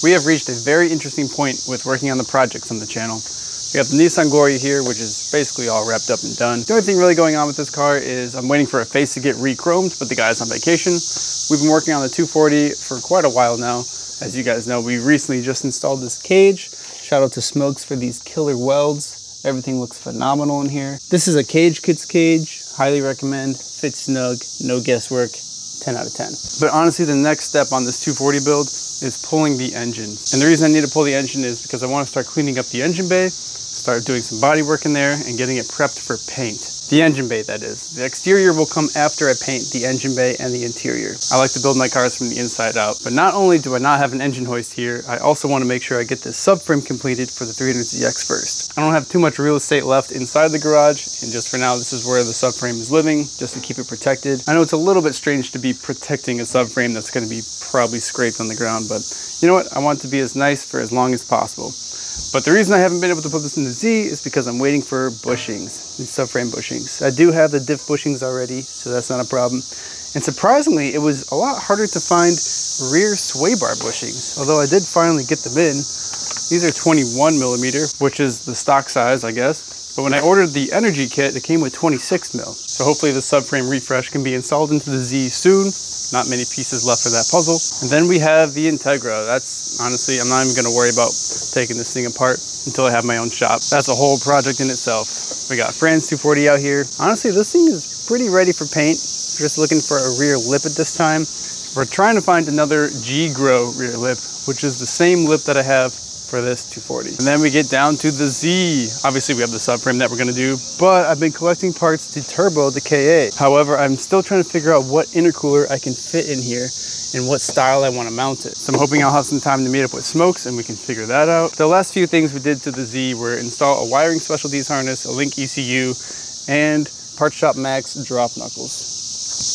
We have reached a very interesting point with working on the projects on the channel. We have the Nissan Gloria here, which is basically all wrapped up and done. The only thing really going on with this car is I'm waiting for a face to get re-chromed, but the guy's on vacation. We've been working on the 240 for quite a while now. As you guys know, we recently just installed this cage. Shout out to Smokes for these killer welds. Everything looks phenomenal in here. This is a Cage Kids cage. Highly recommend. Fits snug, no guesswork. 10 out of 10. But honestly, the next step on this 240 build is pulling the engine. And the reason I need to pull the engine is because I want to start cleaning up the engine bay, start doing some body work in there, and getting it prepped for paint. The engine bay, that is. The exterior will come after I paint the engine bay and the interior. I like to build my cars from the inside out. But not only do I not have an engine hoist here, I also want to make sure I get this subframe completed for the 300ZX first. I don't have too much real estate left inside the garage, and just for now, this is where the subframe is living, just to keep it protected. I know it's a little bit strange to be protecting a subframe that's going to be probably scraped on the ground, but you know what? I want it to be as nice for as long as possible. But the reason I haven't been able to put this in the Z is because I'm waiting for bushings, these subframe bushings. I do have the diff bushings already, so that's not a problem. And surprisingly, it was a lot harder to find rear sway bar bushings, although I did finally get them in. These are 21 millimeter, which is the stock size, I guess. But when I ordered the Energy kit, it came with 26 mil. So hopefully the subframe refresh can be installed into the Z soon. Not many pieces left for that puzzle. And then we have the Integra. That's honestly, I'm not even gonna worry about taking this thing apart until I have my own shop. That's a whole project in itself. We got Fran's 240 out here. Honestly, this thing is pretty ready for paint. Just looking for a rear lip at this time. We're trying to find another G-Grow rear lip, which is the same lip that I have for this 240. And then we get down to the Z. Obviously we have the subframe that we're gonna do, but I've been collecting parts to turbo the KA. However, I'm still trying to figure out what intercooler I can fit in here and what style I want to mount it. So I'm hoping I'll have some time to meet up with Smokes and we can figure that out. The last few things we did to the Z were install a wiring specialties harness, a link ECU, and Part Shop Max drop knuckles.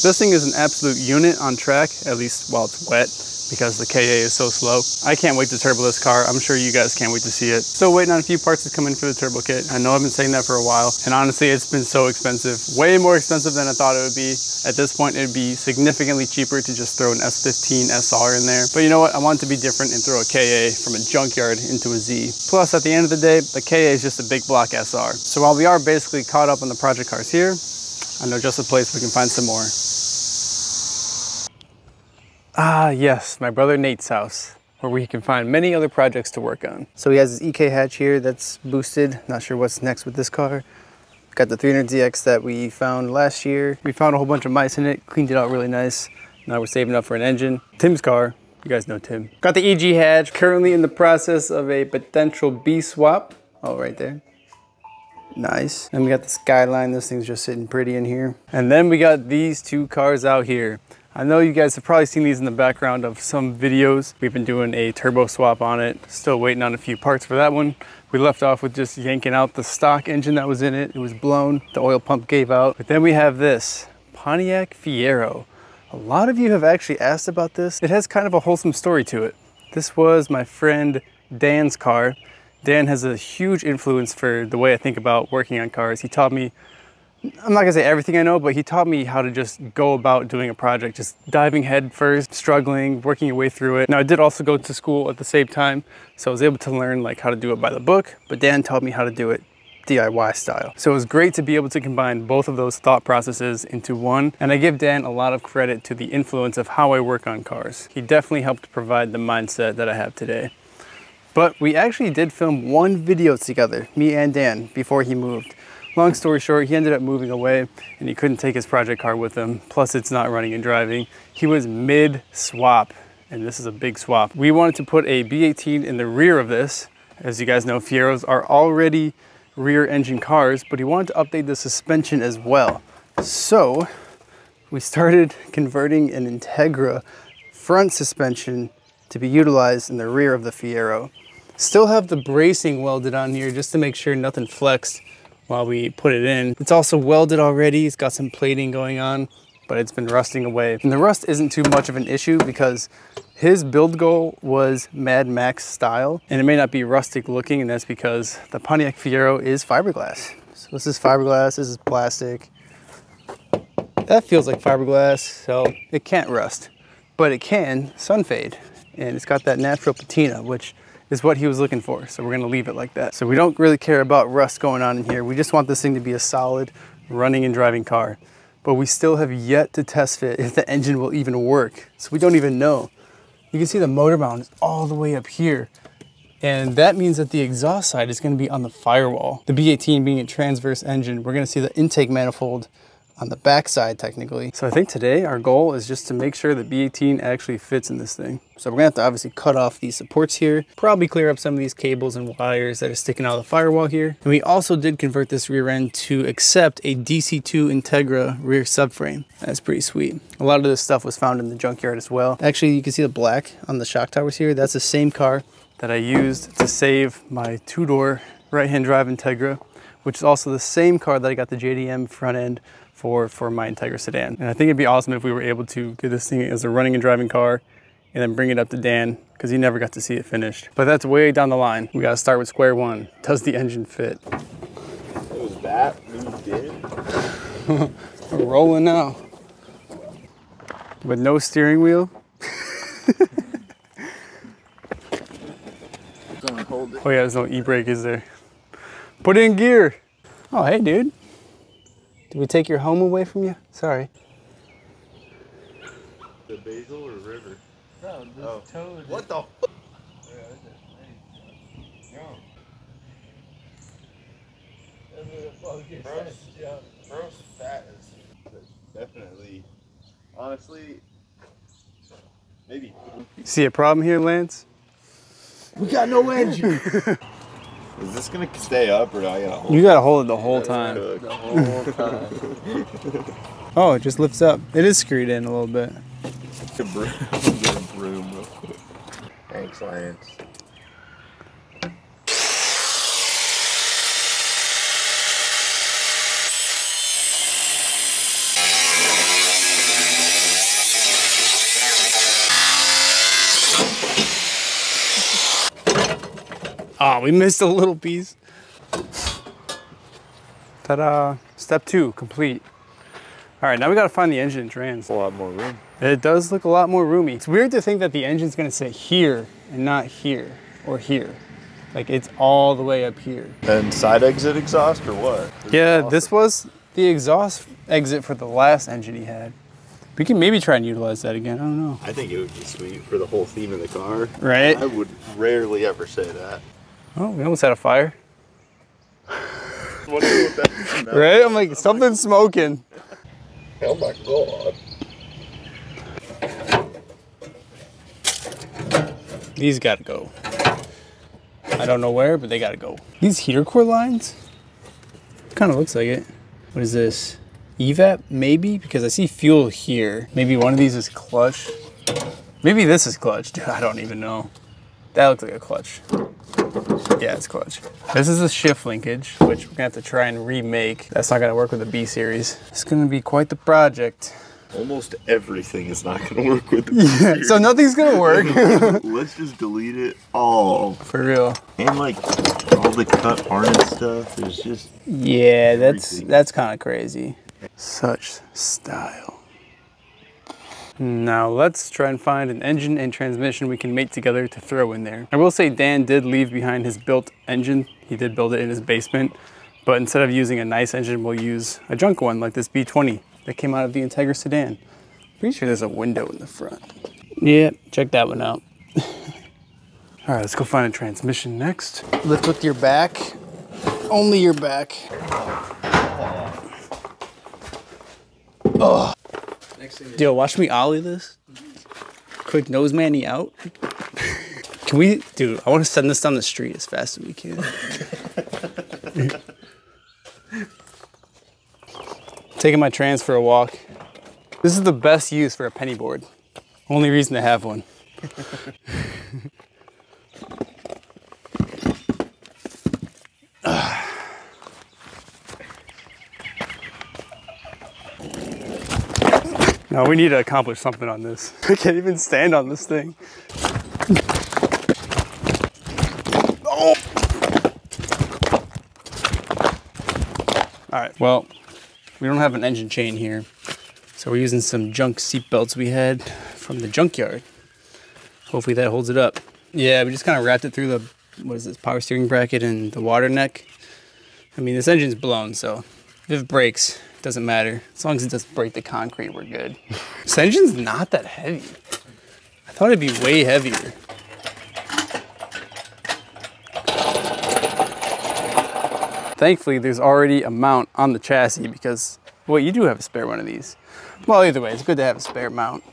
This thing is an absolute unit on track, at least while it's wet, because the KA is so slow. I can't wait to turbo this car. I'm sure you guys can't wait to see it. Still waiting on a few parts to come in for the turbo kit. I know I've been saying that for a while, and honestly, it's been so expensive. Way more expensive than I thought it would be. At this point, it'd be significantly cheaper to just throw an S15 SR in there. But you know what? I want it to be different and throw a KA from a junkyard into a Z. Plus, at the end of the day, the KA is just a big block SR. So while we are basically caught up on the project cars here, I know just a place we can find some more. Ah, yes, my brother Nate's house, where we can find many other projects to work on. So he has his EK hatch here that's boosted. Not sure what's next with this car. Got the 300ZX that we found last year. We found a whole bunch of mice in it, cleaned it out really nice. Now we're saving up for an engine. Tim's car, you guys know Tim. Got the EG hatch, currently in the process of a potential B swap. Oh, right there. Nice. And we got the Skyline. This thing's just sitting pretty in here. And then we got these two cars out here. I know you guys have probably seen these in the background of some videos. We've been doing a turbo swap on it. Still waiting on a few parts for that one. We left off with just yanking out the stock engine that was in it. It was blown. The oil pump gave out. But then we have this Pontiac Fiero. A lot of you have actually asked about this. It has kind of a wholesome story to it. This was my friend Dan's car. Dan has a huge influence for the way I think about working on cars. He taught me, I'm not gonna say everything I know, but he taught me how to just go about doing a project, just diving head first, struggling, working your way through it. Now I did also go to school at the same time, so I was able to learn like how to do it by the book, but Dan taught me how to do it DIY style. So it was great to be able to combine both of those thought processes into one. And I give Dan a lot of credit to the influence of how I work on cars. He definitely helped provide the mindset that I have today. But we actually did film one video together, me and Dan, before he moved. Long story short, he ended up moving away and he couldn't take his project car with him. Plus it's not running and driving. He was mid-swap, and this is a big swap. We wanted to put a B18 in the rear of this. As you guys know, Fieros are already rear engine cars, but he wanted to update the suspension as well. So we started converting an Integra front suspension to be utilized in the rear of the Fiero. Still have the bracing welded on here just to make sure nothing flexed while we put it in. It's also welded already. It's got some plating going on, but it's been rusting away. And the rust isn't too much of an issue because his build goal was Mad Max style, and it may not be rustic looking, and that's because the Pontiac Fiero is fiberglass. So this is fiberglass, this is plastic. That feels like fiberglass, so it can't rust, but it can sun fade. and it's got that natural patina, which is what he was looking for. So we're gonna leave it like that. So we don't really care about rust going on in here. We just want this thing to be a solid running and driving car. But we still have yet to test fit if the engine will even work. So we don't even know. You can see the motor mount is all the way up here. And that means that the exhaust side is gonna be on the firewall. The B18 being a transverse engine, we're gonna see the intake manifold on the back side technically. So I think today our goal is just to make sure the B18 actually fits in this thing. So we're gonna have to obviously cut off these supports here, probably clear up some of these cables and wires that are sticking out of the firewall here. And we also did convert this rear end to accept a DC2 Integra rear subframe. That's pretty sweet. A lot of this stuff was found in the junkyard as well. Actually, you can see the black on the shock towers here. That's the same car that I used to save my two-door right-hand drive Integra, which is also the same car that I got the JDM front end for my Integra sedan. And I think it'd be awesome if we were able to get this thing as a running and driving car and then bring it up to Dan, because he never got to see it finished. But that's way down the line. We gotta start with square one. Does the engine fit? It was that, you did. We're rolling now. With no steering wheel. Hold it. Oh yeah, there's no e-brake, is there? Put in gear. Oh, hey dude. Did we take your home away from you? Sorry. The basil or river? No, this toad. What the? Gross fat is definitely, honestly, maybe. See a problem here, Lance? We got no engine. Is this gonna stay up or do I gotta hold You gotta hold it the whole time. The whole time. Oh, it just lifts up. It is screwed in a little bit. Get a broom real quick. Thanks, Lance. Oh, we missed a little piece. Ta-da. Step 2, complete. All right, now we gotta find the engine and trans. A lot more room. It does look a lot more roomy. It's weird to think that the engine's gonna sit here and not here or here. Like it's all the way up here. And side exit exhaust or what? Yeah, this was the exhaust exit for the last engine he had. We can maybe try and utilize that again, I don't know. I think it would be sweet for the whole theme of the car. Right? I would rarely ever say that. Oh, we almost had a fire. Wonder what that smells. Right? I'm like, something's smoking. Oh my god. These gotta go. I don't know where, but they gotta go. These heater core lines? Kind of looks like it. What is this? Evap, maybe? Because I see fuel here. Maybe one of these is clutch. Maybe this is clutch. Dude, I don't even know. That looks like a clutch. Yeah, it's clutch. This is a shift linkage, which we're gonna have to try and remake. That's not gonna work with the B series. It's gonna be quite the project. Almost everything is not going to work with the Yeah, so nothing's gonna work. Let's just delete it all. For real. And like all the cut harness stuff is just... Yeah, everything. that's kind of crazy. Such style. Now let's try and find an engine and transmission we can mate together to throw in there. I will say Dan did leave behind his built engine. He did build it in his basement, but instead of using a nice engine, we'll use a junk one like this B20 that came out of the Integra sedan. Pretty sure there's a window in the front. Yeah, check that one out. All right, let's go find a transmission next. Lift with your back, only your back. Oh. Yo, watch me ollie this. Quick nose manny out. Can we, dude, I want to send this down the street as fast as we can. Taking my trans for a walk. This is the best use for a penny board. Only reason to have one. No, we need to accomplish something on this. I can't even stand on this thing. Oh! All right, well, we don't have an engine chain here, so we're using some junk seat belts we had from the junkyard. Hopefully that holds it up. Yeah, we just kind of wrapped it through the, what is this, power steering bracket and the water neck. I mean, this engine's blown, so if it breaks, it doesn't matter. As long as it doesn't break the concrete, we're good. This engine's not that heavy. I thought it'd be way heavier. Thankfully, there's already a mount on the chassis because, well, you do have a spare one of these. Well, either way, it's good to have a spare mount.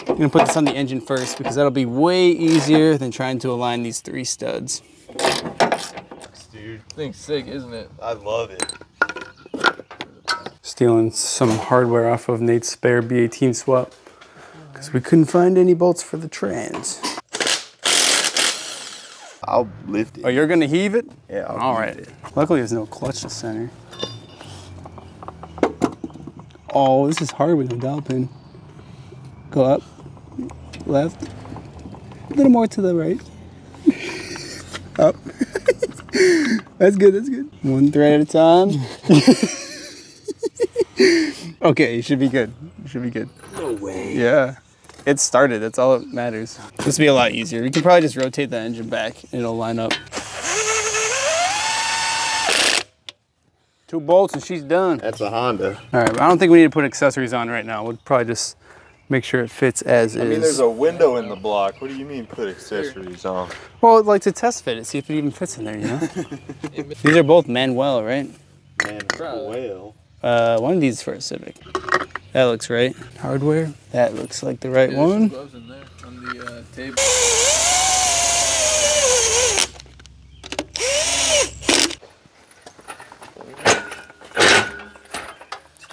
I'm gonna put this on the engine first because that'll be way easier than trying to align these 3 studs. Dude, Thing's sick, isn't it? I love it. Stealing some hardware off of Nate's spare B18 swap because we couldn't find any bolts for the trans. I'll lift it. Oh, you're gonna heave it? Yeah, All right. Luckily, there's no clutch to center. Oh, this is hard with no dowel pin. Go up, left, a little more to the right. Up. That's good, that's good. 1 thread at a time. Okay, you should be good. You should be good. No way. Yeah. It started, that's all that matters. This will be a lot easier. We can probably just rotate the engine back and it'll line up. 2 bolts and she's done. That's a Honda. All right, but I don't think we need to put accessories on right now. We'll probably just make sure it fits as is. I mean, there's a window in the block. What do you mean put accessories on? Well, I'd like to test fit it, see if it even fits in there, you know? These are both Manuel, right? Man, well. One of these is for a Civic. That looks right. Hardware, that looks like the right one. Gloves in there on the table.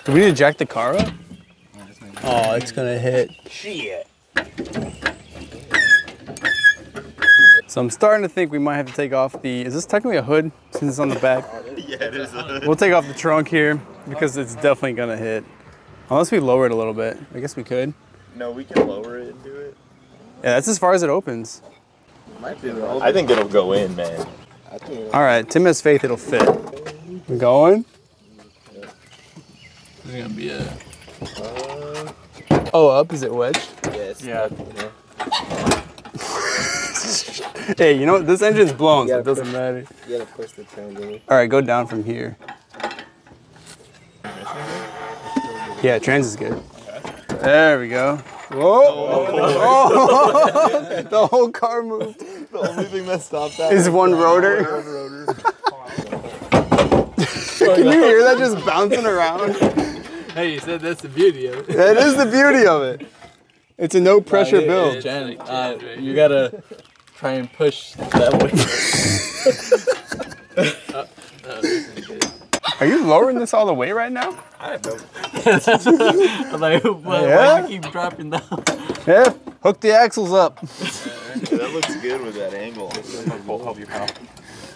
Do we need to jack the car up? Oh, it's gonna hit. Shit. So I'm starting to think we might have to take off the, is this technically a hood since it's on the back? Yeah, it is a hood. We'll take off the trunk here because it's definitely gonna hit. Unless we lower it a little bit. I guess we could. No, we can lower it and do it. Yeah, that's as far as it opens. Might be I think it'll go in, man. All right, Tim has faith it'll fit. We're going? This is gonna be a. Oh, up? Is it wedged? Yes. Yeah. Hey, you know what? This engine's blown, so it doesn't matter. You gotta push the trans in. All right, go down from here. Yeah, trans is good. There we go. Whoa! Oh. The whole car moved. The only thing that stopped that is one rotor. Can you hear that just bouncing around? Hey, you said that's the beauty of it. That is the beauty of it. It's a no pressure build. You gotta try and push that way. Are you lowering this all the way right now? I don't. I'm like, why do you keep dropping down? Yeah, hook the axles up. Yeah, that looks good with that angle. Help you, pal.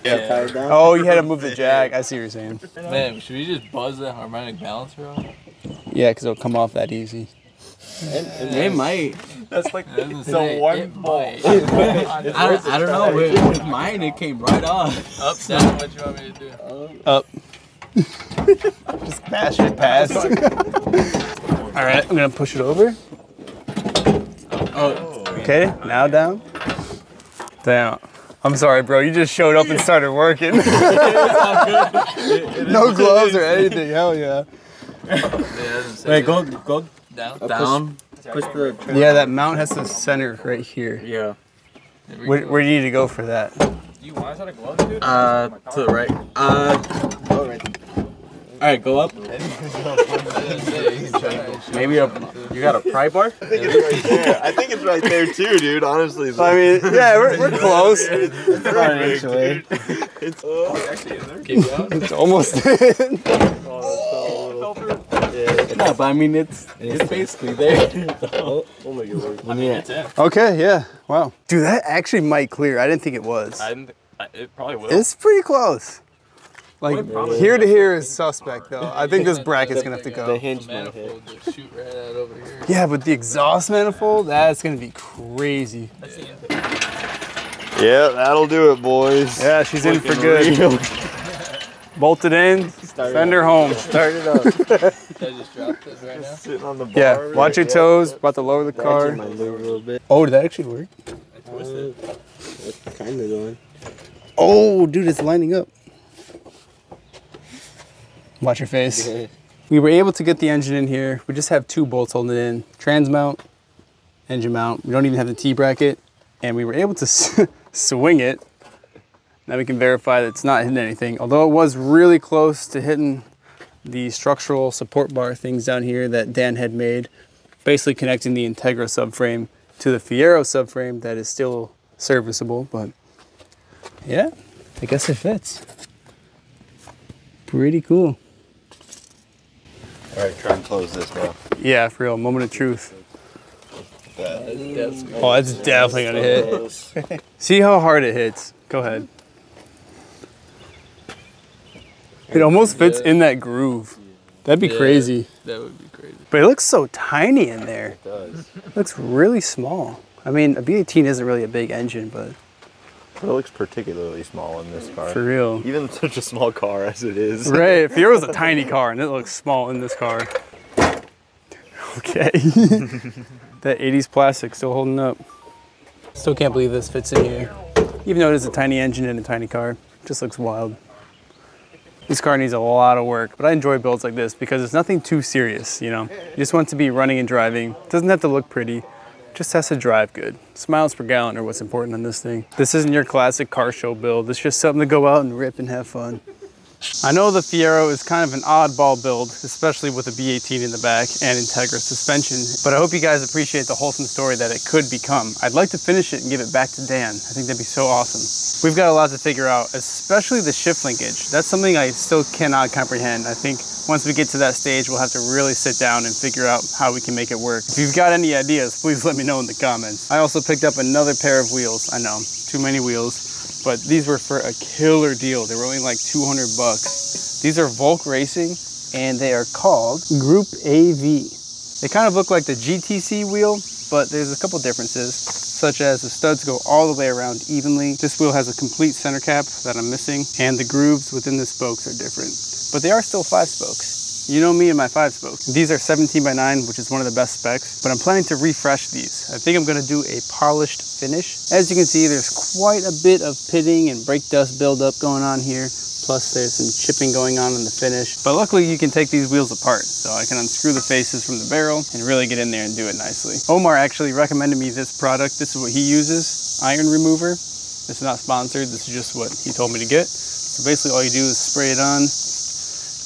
Yeah. Oh, you had to move the jack. I see what you're saying. Man, should we just buzz that harmonic balancer off? Yeah, because it'll come off that easy. It might. That's like the one bolt. I don't know. With mine, it came right off. Up, down. What you want me to do? Up. Just bash it past. All right, I'm gonna push it over. Oh. Okay, now down. Damn. I'm sorry, bro. You just showed up and started working. No gloves or anything. Hell yeah. Wait, go down. Down. Push the. Yeah, that mount has to center right here. Yeah. Where do you need to go for that? You want a set of gloves, dude? To the right. Go right. Alright, go up. Maybe you got a pry bar? I think it's right there. I think it's right there too, dude. Honestly. I mean, yeah, we're close. It's Actually. It's actually in there. Keep going. It's almost in. No, but I mean, it's basically there. Oh my god. I mean, it's in. Okay, yeah. Wow. Dude, that actually might clear. I didn't think it was. It probably will. It's pretty close. Like, here to here is suspect, though. I think this bracket's going to have to go. The hinge might hit. Just shoot right out over here. Yeah, but the exhaust manifold, that's going to be crazy. Yeah, that'll do it, boys. Yeah, she's in for good. Bolted in, send her home. Start it up. Should I just drop this right now? Sitting on the bar. Yeah, watch your toes. About to lower the car. Oh, did that actually work? twisted. It's kind of going. Oh, dude, it's lining up. Watch your face. We were able to get the engine in here. We just have 2 bolts holding it in. Trans mount, engine mount. We don't even have the T-bracket. And we were able to swing it. Now we can verify that it's not hitting anything. Although it was really close to hitting the structural support bar things down here that Dan had made. Basically connecting the Integra subframe to the Fiero subframe that is still serviceable. But yeah, I guess it fits. Pretty cool. All right, try and close this now. Yeah, for real, moment of truth. That's Oh, that's definitely gonna hit. See how hard it hits. Go ahead. It almost fits in that groove. That'd be crazy. That would be crazy. But it looks so tiny in there. It does. It looks really small. I mean, a B18 isn't really a big engine, but It looks particularly small in this car. for real. Even such a small car as it is. Right, Fiero's a tiny car and it looks small in this car. Okay. That 80s plastic still holding up. Still can't believe this fits in here. Even though it is a tiny engine in a tiny car, it just looks wild. This car needs a lot of work, but I enjoy builds like this because it's nothing too serious, you know? You just want it to be running and driving. It doesn't have to look pretty, it just has to drive good. Miles per gallon are what's important on this thing. This isn't your classic car show build. It's just something to go out and rip and have fun. I know the Fiero is kind of an oddball build, especially with a B18 in the back and Integra suspension, but I hope you guys appreciate the wholesome story that it could become. I'd like to finish it and give it back to Dan. I think that'd be so awesome. We've got a lot to figure out, especially the shift linkage. That's something I still cannot comprehend. I think once we get to that stage, we'll have to really sit down and figure out how we can make it work. If you've got any ideas, please let me know in the comments. I also picked up another pair of wheels. I know, too many wheels. But these were for a killer deal. They were only like 200 bucks. These are Volk Racing and they are called Group AV. They kind of look like the GTC wheel, but there's a couple differences, such as the studs go all the way around evenly. This wheel has a complete center cap that I'm missing, and the grooves within the spokes are different. But they are still 5 spokes. You know me and my 5 spokes. These are 17x9, which is one of the best specs, but I'm planning to refresh these. I think I'm gonna do a polished finish. As you can see, there's quite a bit of pitting and brake dust buildup going on here. Plus there's some chipping going on in the finish. But luckily you can take these wheels apart, so I can unscrew the faces from the barrel and really get in there and do it nicely. Omar actually recommended me this product. This is what he uses, iron remover. This is not sponsored, this is just what he told me to get. So basically all you do is spray it on.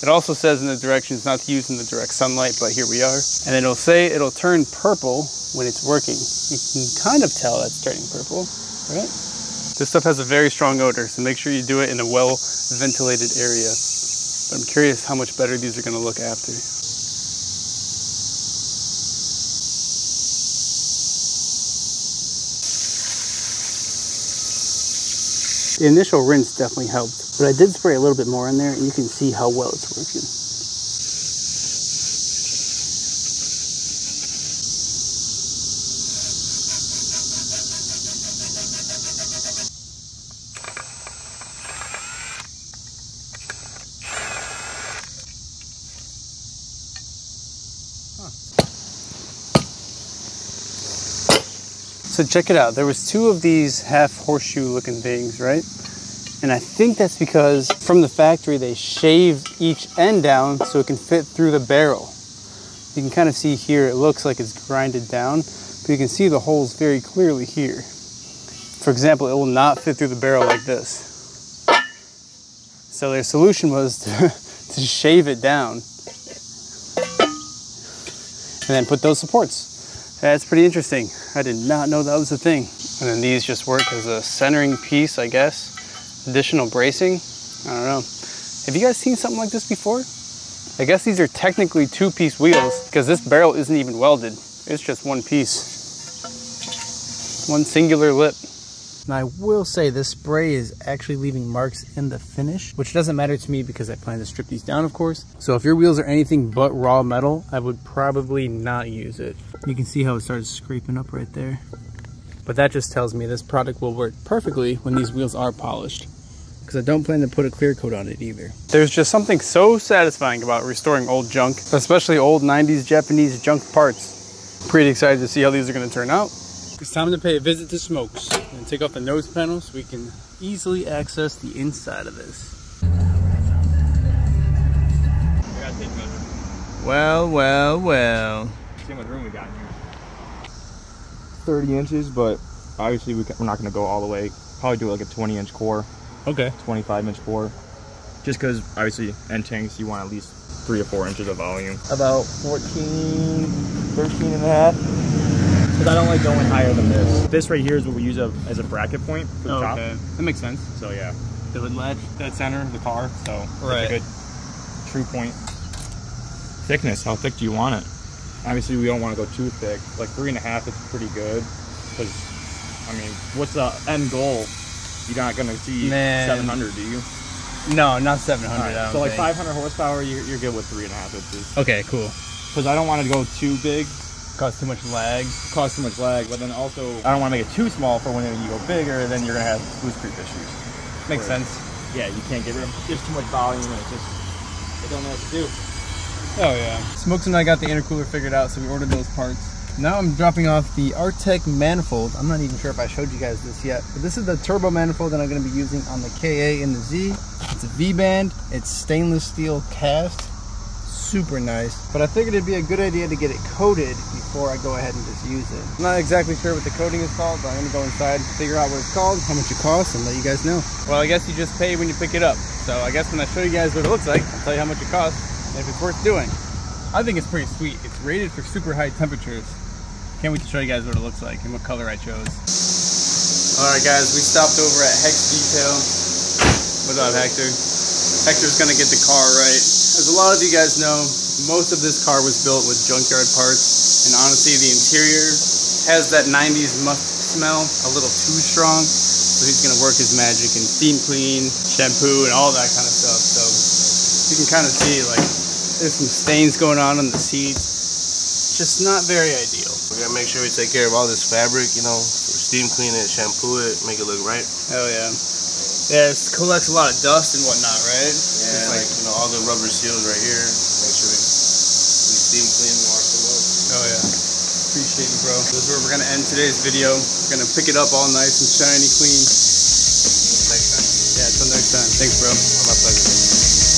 It also says in the directions not to use in the direct sunlight, but here we are. And then it'll say it'll turn purple when it's working. You can kind of tell that's turning purple, right? This stuff has a very strong odor, so make sure you do it in a well-ventilated area. But I'm curious how much better these are gonna look after. The initial rinse definitely helped, but I did spray a little bit more in there and you can see how well it's working. So check it out, there was 2 of these half horseshoe looking things, right? And I think that's because from the factory they shaved each end down so it can fit through the barrel. You can kind of see here it looks like it's grinded down, but you can see the holes very clearly here. For example, it will not fit through the barrel like this. So their solution was to shave it down and then put those supports. That's pretty interesting. I did not know that was a thing. And then these just work as a centering piece, I guess. Additional bracing, I don't know. Have you guys seen something like this before? I guess these are technically 2-piece wheels because this barrel isn't even welded. It's just 1 piece. 1 singular lip. Now I will say this spray is actually leaving marks in the finish, which doesn't matter to me because I plan to strip these down, of course. So if your wheels are anything but raw metal, I would probably not use it. You can see how it starts scraping up right there. But that just tells me this product will work perfectly when these wheels are polished, because I don't plan to put a clear coat on it either. There's just something so satisfying about restoring old junk, especially old 90s Japanese junk parts. Pretty excited to see how these are going to turn out. It's time to pay a visit to Smokes. And take off the nose panel so we can easily access the inside of this. Well. See how much room we got in here. 30 inches, but obviously we're not going to go all the way. Probably do like a 20-inch core. Okay. 25-inch core. Just because obviously end tanks, you want at least 3 or 4 inches of volume. About 14, 13 and a half. Because I don't like going higher than this. This right here is what we use as a bracket point for the top. Okay. That makes sense. So yeah. The hood latch? Dead center of the car. So right. That's a good true point. Thickness, how thick do you want it? Obviously we don't want to go too thick. Like 3.5 is pretty good. Because, I mean, what's the end goal? You're not going to see 700, do you? No, not 700. Right. So like 500 horsepower, you're good with 3.5 inches. Okay, cool. Because I don't want to go too big. Cause too much lag. But then also, I don't want to make it too small for when you go bigger, then you're going to have boost creep issues. Makes sense. Yeah, you can't get rid of there's too much volume and it don't know what to do. Oh yeah. Smokes and I got the intercooler figured out, so we ordered those parts. Now I'm dropping off the Artec manifold. I'm not even sure if I showed you guys this yet, but this is the turbo manifold that I'm going to be using on the KA and the Z. It's a V-band. It's stainless steel cast. Super nice. But I figured it'd be a good idea to get it coated before I go ahead and just use it. I'm not exactly sure what the coating is called, but I'm going to go inside, figure out what it's called, how much it costs, and let you guys know. Well, I guess you just pay when you pick it up. So I guess when I show you guys what it looks like, I'll tell you how much it costs and if it's worth doing. I think it's pretty sweet. It's rated for super high temperatures. Can't wait to show you guys what it looks like and what color I chose. Alright guys, we stopped over at Hex Detail. What's up, Hector? Hector's gonna get the car right. As a lot of you guys know, most of this car was built with junkyard parts, and honestly the interior has that 90s musk smell, a little too strong. So he's gonna work his magic and steam clean, shampoo, and all that kind of stuff. So you can kind of see like there's some stains going on the seats. Just not very ideal. We're gonna make sure we take care of all this fabric, you know, steam clean it, shampoo it, make it look right. Hell yeah. Yeah, it collects a lot of dust and whatnot, right? Yeah, like, you know, all the rubber seals right here. Make sure we steam clean, wash them up. Oh yeah. Appreciate you, bro. This is where we're gonna end today's video. We're gonna pick it up all nice and shiny, clean. Next time. Yeah, until next time. Thanks, bro. My pleasure.